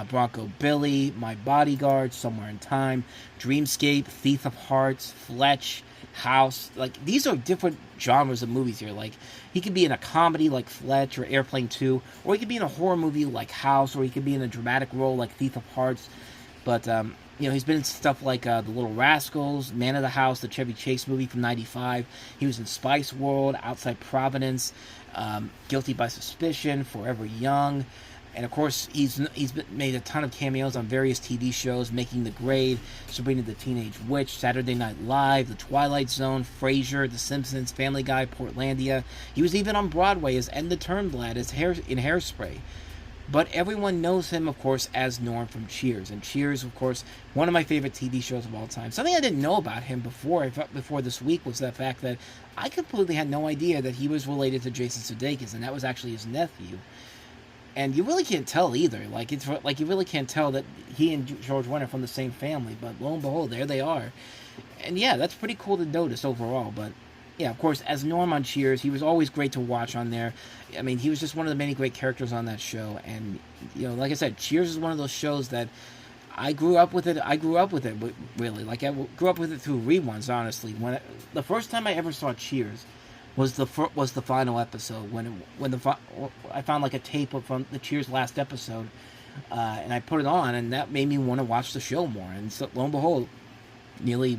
Bronco Billy, My Bodyguard, Somewhere in Time, Dreamscape, Thief of Hearts, Fletch, House. Like, these are different genres of movies here. Like, he could be in a comedy like Fletch or Airplane 2, or he could be in a horror movie like House, or he could be in a dramatic role like Thief of Hearts. But, he's been in stuff like The Little Rascals, Man of the House, the Chevy Chase movie from '95. He was in Spice World, Outside Providence, Guilty by Suspicion, Forever Young. And, of course, he's made a ton of cameos on various TV shows, Making the Grade, Sabrina the Teenage Witch, Saturday Night Live, The Twilight Zone, Frasier, The Simpsons, Family Guy, Portlandia. He was even on Broadway as Ed the Turnblad in Hairspray. But everyone knows him, of course, as Norm from Cheers. And Cheers, of course, one of my favorite TV shows of all time. Something I didn't know about him before this week was the fact that I completely had no idea that he was related to Jason Sudeikis, and that was actually his nephew. And you really can't tell either. You really can't tell that he and George Wendt are from the same family. But lo and behold, there they are. And yeah, that's pretty cool to notice overall. But yeah, of course, as Norm on Cheers, he was always great to watch on there. I mean, he was just one of the many great characters on that show. And, like I said, Cheers is one of those shows that I grew up with it. Really. Like, I grew up with it through reruns, honestly. The first time I ever saw Cheers was the final episode I found like a tape from the Cheers last episode, and I put it on, and that made me want to watch the show more. And so, lo and behold, nearly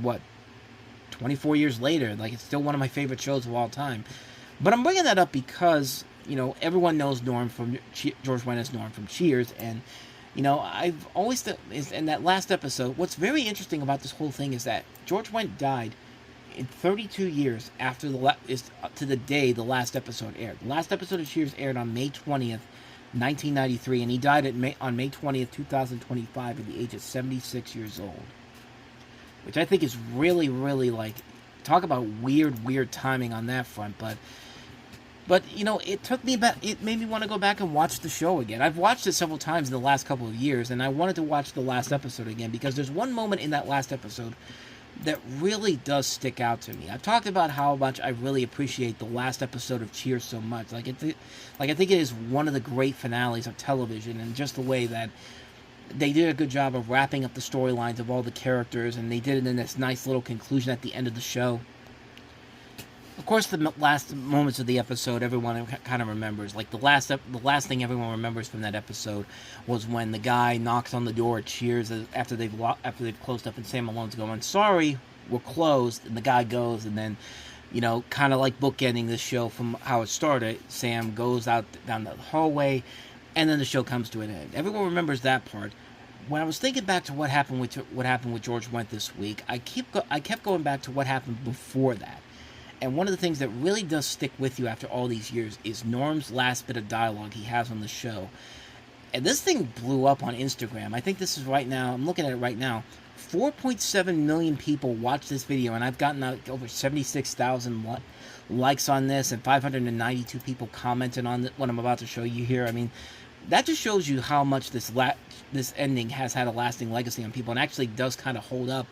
24 years later, like, it's still one of my favorite shows of all time. But I'm bringing that up because everyone knows George Wendt as Norm from Cheers, and I've always in that last episode. What's very interesting about this whole thing is that George Wendt died in 32 years after to the day the last episode aired. The last episode of Cheers aired on May 20th, 1993, and he died on May 20th, 2025 at the age of 76 years old. Which I think is really, really, talk about weird timing on that front, but it made me want to go back and watch the show again. I've watched it several times in the last couple of years, and I wanted to watch the last episode again, because there's one moment in that last episode that really does stick out to me. I've talked about how much I really appreciate the last episode of Cheers so much. I think it is one of the great finales of television, and just the way that they did a good job of wrapping up the storylines of all the characters, and they did it in this nice little conclusion at the end of the show. Of course, the last moments of the episode, everyone kind of remembers. Like, the last thing everyone remembers from that episode was when the guy knocks on the door at Cheers after they've closed up, and Sam Malone's going, "Sorry, we're closed," and the guy goes, and then, kind of like bookending the show from how it started, Sam goes out down the hallway, and then the show comes to an end. Everyone remembers that part. When I was thinking back to what happened with George Wendt this week, I kept going back to what happened before that. And one of the things that really does stick with you after all these years is Norm's last bit of dialogue he has on the show. And this thing blew up on Instagram. I think this is right now, I'm looking at it right now, 4.7 million people watched this video, and I've gotten over 76,000 likes on this, and 592 people commented on what I'm about to show you here. I mean, that just shows you how much this ending has had a lasting legacy on people, and actually does kind of hold up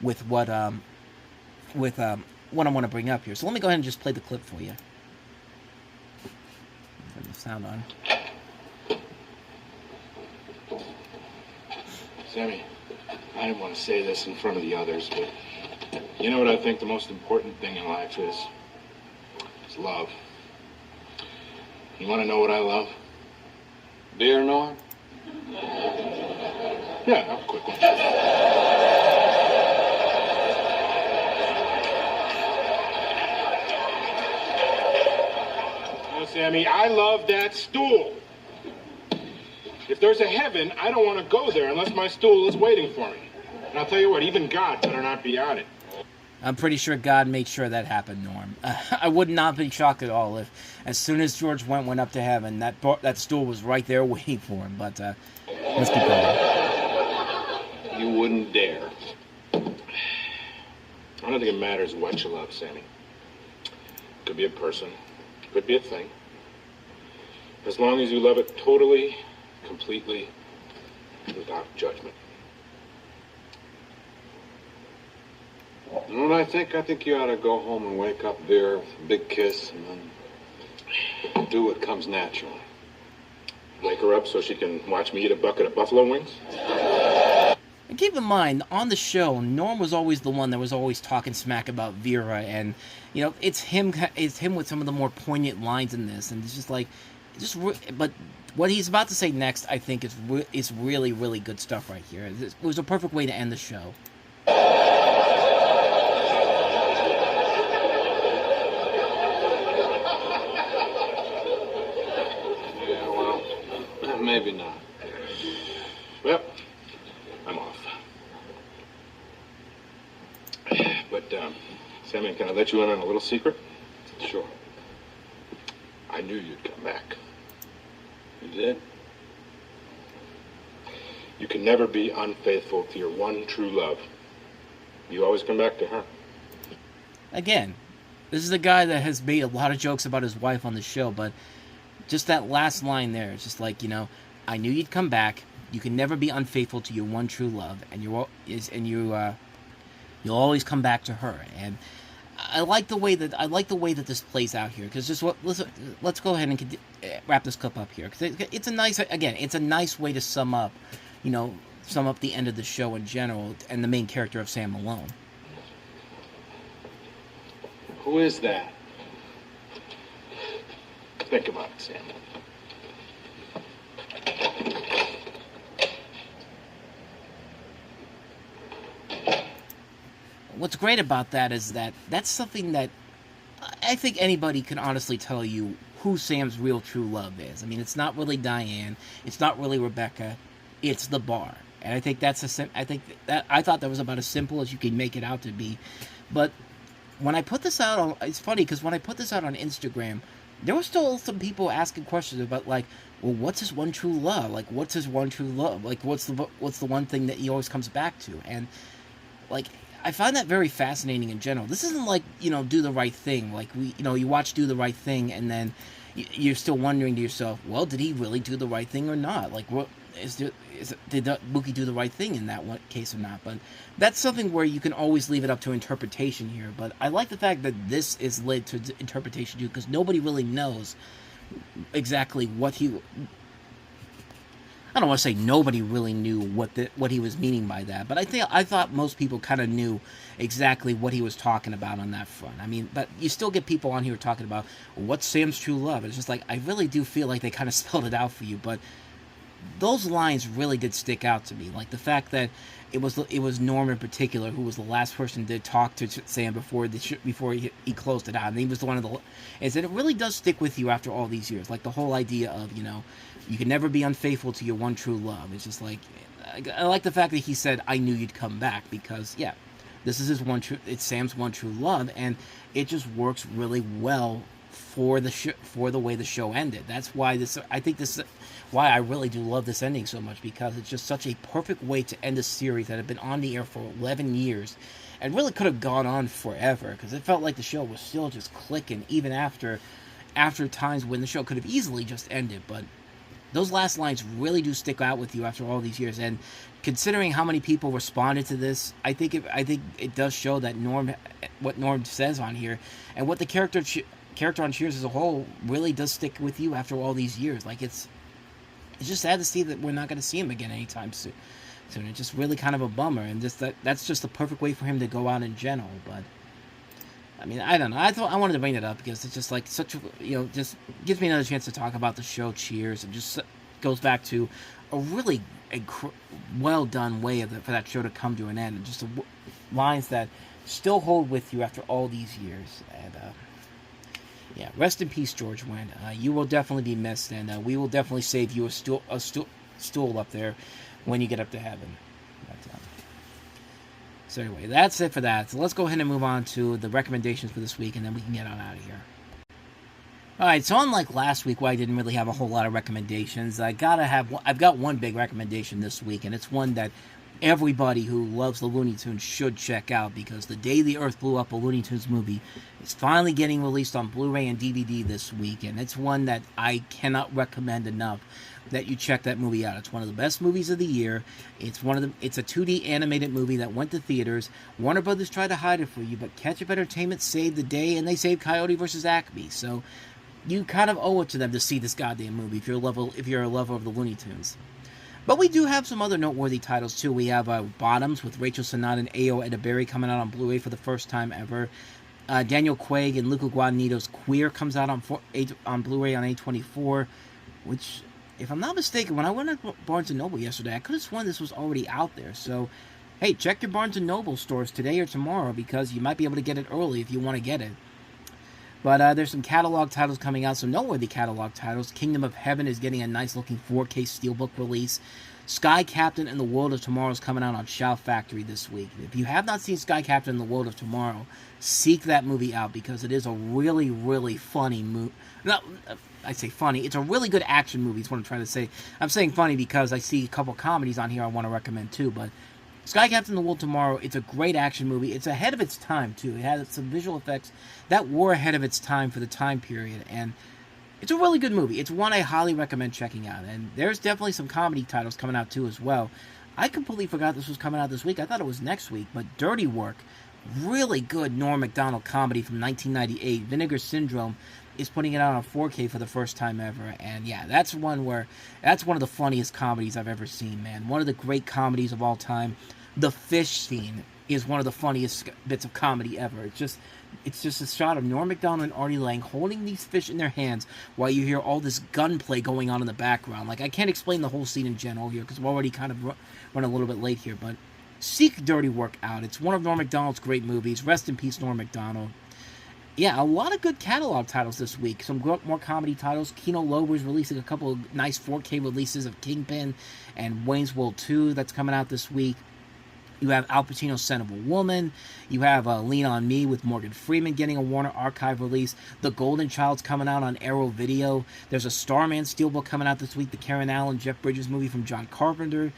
with what I want to bring up here. So let me go ahead and just play the clip for you. Turn the sound on. Sammy, I didn't want to say this in front of the others, but you know what I think the most important thing in life is? It's love. You want to know what I love? Beer, Norm? Yeah, a quick one. Sammy, I love that stool. If there's a heaven, I don't want to go there unless my stool is waiting for me. And I'll tell you what, even God better not be on it. I'm pretty sure God made sure that happened, Norm. I would not be shocked at all if, as soon as George Wendt went up to heaven, that stool was right there waiting for him. But let's keep going. You wouldn't dare. I don't think it matters what you love, Sammy. Could be a person, could be a thing. As long as you love it totally, completely, without judgment. You know what I think? I think you ought to go home and wake up Vera with a big kiss and then do what comes naturally. Wake her up so she can watch me eat a bucket of buffalo wings? And keep in mind, on the show, Norm was always the one that was always talking smack about Vera, and, you know, it's him with some of the more poignant lines in this, and it's just like, but what he's about to say next, I think, is really, really good stuff right here. It was a perfect way to end the show. Yeah, well, maybe not. Well, I'm off. But, Sammy, can I let you in on a little secret? Sure. I knew you'd come back. You did? You can never be unfaithful to your one true love. You always come back to her. Again, this is a guy that has made a lot of jokes about his wife on the show, but just that last line there, it's just like, you know, I knew you'd come back. You can never be unfaithful to your one true love, and you'll always come back to her. And I like the way that this plays out here, because let's go ahead and wrap this clip up here, because it's a nice way to sum up the end of the show in general and the main character of Sam Malone. Who is that? Think about it, Sam. What's great about that is that that's something that I think anybody can honestly tell you who Sam's real true love is. I mean, it's not really Diane, it's not really Rebecca, it's the bar. And I think I thought that was about as simple as you can make it out to be. But when I put this out it's funny because when I put this out on Instagram, there were still some people asking questions about, like, well, what's his one true love? Like, what's his one true love? Like, what's the one thing that he always comes back to? And, like, I find that very fascinating in general. This isn't like, Do the Right Thing. Like, you watch Do the Right Thing, and then you're still wondering to yourself, well, did he really do the right thing or not? Like, what did Mookie do the right thing in that one case or not? But that's something where you can always leave it up to interpretation here. But I like the fact that this is led to interpretation too, because nobody really knows exactly what he... I don't want to say nobody really knew what he was meaning by that, but I thought most people kind of knew exactly what he was talking about on that front. I mean, but you still get people on here talking about, well, what's Sam's true love? It's just like, I really do feel like they kind of spelled it out for you, but those lines really did stick out to me. Like the fact that it was Norm in particular who was the last person to talk to Sam before he closed it out, and he was one of the. And it really does stick with you after all these years. Like the whole idea of you can never be unfaithful to your one true love. It's just like I like the fact that he said, "I knew you'd come back," because this is it's Sam's one true love, and it just works really well for the way the show ended. That's why why I really do love this ending so much, because it's just such a perfect way to end a series that had been on the air for 11 years and really could have gone on forever, because it felt like the show was still just clicking even after times when the show could have easily just ended. But those last lines really do stick out with you after all these years, and considering how many people responded to this, I think it does show that what Norm says on here and what the character on Cheers as a whole really does stick with you after all these years. Like it's just sad to see that we're not going to see him again anytime soon. It's just really kind of a bummer, and that's just the perfect way for him to go out in general. But I mean, I don't know. I wanted to bring that up because it's just like such a just gives me another chance to talk about the show Cheers, and just goes back to a really well done way for that show to come to an end, and just lines that still hold with you after all these years. And rest in peace, George Wendt. You will definitely be missed, and we will definitely save you a stool up there when you get up to heaven. So anyway, that's it for that. So let's go ahead and move on to the recommendations for this week, and then we can get on out of here. Alright, so unlike last week where I didn't really have a whole lot of recommendations, I've got one big recommendation this week, and it's one that everybody who loves the Looney Tunes should check out, because The Day the Earth Blew Up, a Looney Tunes movie, is finally getting released on Blu-ray and DVD this week, and it's one that I cannot recommend enough that you check that movie out. It's one of the best movies of the year. It's a 2D animated movie that went to theaters. Warner Brothers tried to hide it for you, but Ketchup Entertainment saved the day, and they saved Coyote vs. Acme. So you kind of owe it to them to see this goddamn movie if you're a lover of the Looney Tunes. But we do have some other noteworthy titles too. We have Bottoms with Rachel Sennott and Ayo Edebiri coming out on Blu-ray for the first time ever. Daniel Craig and Luca Guadagnino's Queer comes out on Blu-ray on A24, which, if I'm not mistaken, when I went to Barnes & Noble yesterday, I could have sworn this was already out there. So, hey, check your Barnes & Noble stores today or tomorrow, because you might be able to get it early if you want to get it. But there's some catalog titles coming out, some noteworthy catalog titles. Kingdom of Heaven is getting a nice-looking 4K Steelbook release. Sky Captain and the World of Tomorrow is coming out on Shout Factory this week. If you have not seen Sky Captain and the World of Tomorrow, seek that movie out, because it is a really, really funny movie. No, I say funny. It's a really good action movie is what I'm trying to say. I'm saying funny because I see a couple comedies on here I want to recommend too, but Sky Captain and the World Tomorrow, it's a great action movie. It's ahead of its time, too. It has some visual effects that were ahead of its time for the time period, and it's a really good movie. It's one I highly recommend checking out, and there's definitely some comedy titles coming out, too, as well. I completely forgot this was coming out this week. I thought it was next week, but Dirty Work, really good Norm Macdonald comedy from 1998. Vinegar Syndrome is putting it out on 4K for the first time ever, and yeah, that's one of the funniest comedies I've ever seen, man. One of the great comedies of all time. The fish scene is one of the funniest bits of comedy ever. It's just a shot of Norm Macdonald and Artie Lang holding these fish in their hands while you hear all this gunplay going on in the background. Like, I can't explain the whole scene in general here because we're already kind of running a little bit late here, but seek Dirty Work out. It's one of Norm Macdonald's great movies. Rest in peace, Norm Macdonald. Yeah, a lot of good catalog titles this week. Some more comedy titles. Kino Lorber's releasing a couple of nice 4K releases of Kingpin and Wayne's World 2 that's coming out this week. You have Al Pacino's Scent of a Woman. You have Lean on Me with Morgan Freeman getting a Warner Archive release. The Golden Child's coming out on Arrow Video. There's a Starman Steelbook coming out this week. The Karen Allen, Jeff Bridges movie from John Carpenter.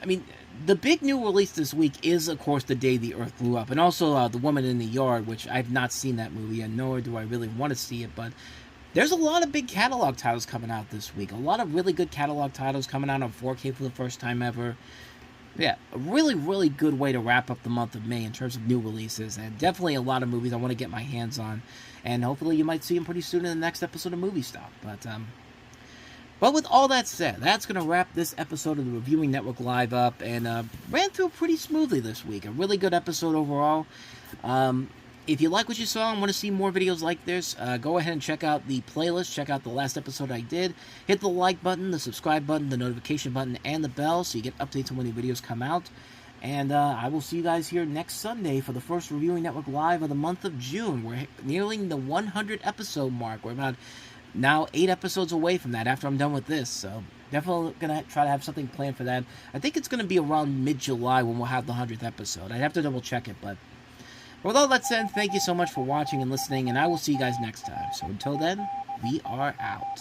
I mean, the big new release this week is, of course, The Day the Earth Blew Up. And also The Woman in the Yard, which I've not seen that movie, and nor do I really want to see it. But there's a lot of big catalog titles coming out this week. A lot of really good catalog titles coming out on 4K for the first time ever. Yeah, a really, really good way to wrap up the month of May in terms of new releases. And definitely a lot of movies I want to get my hands on. And hopefully you might see them pretty soon in the next episode of Movie Stop. But with all that said, that's going to wrap this episode of the Reviewing Network Live up. And ran through pretty smoothly this week. A really good episode overall. If you like what you saw and want to see more videos like this, go ahead and check out the playlist. Check out the last episode I did. Hit the like button, the subscribe button, the notification button, and the bell so you get updates on when the videos come out. And I will see you guys here next Sunday for the first Reviewing Network Live of the month of June. We're nearing the 100 episode mark. We're about now 8 episodes away from that after I'm done with this. So definitely going to try to have something planned for that. I think it's going to be around mid-July when we'll have the 100th episode. I'd have to double check it, but with all that said, thank you so much for watching and listening, and I will see you guys next time. So until then, we are out.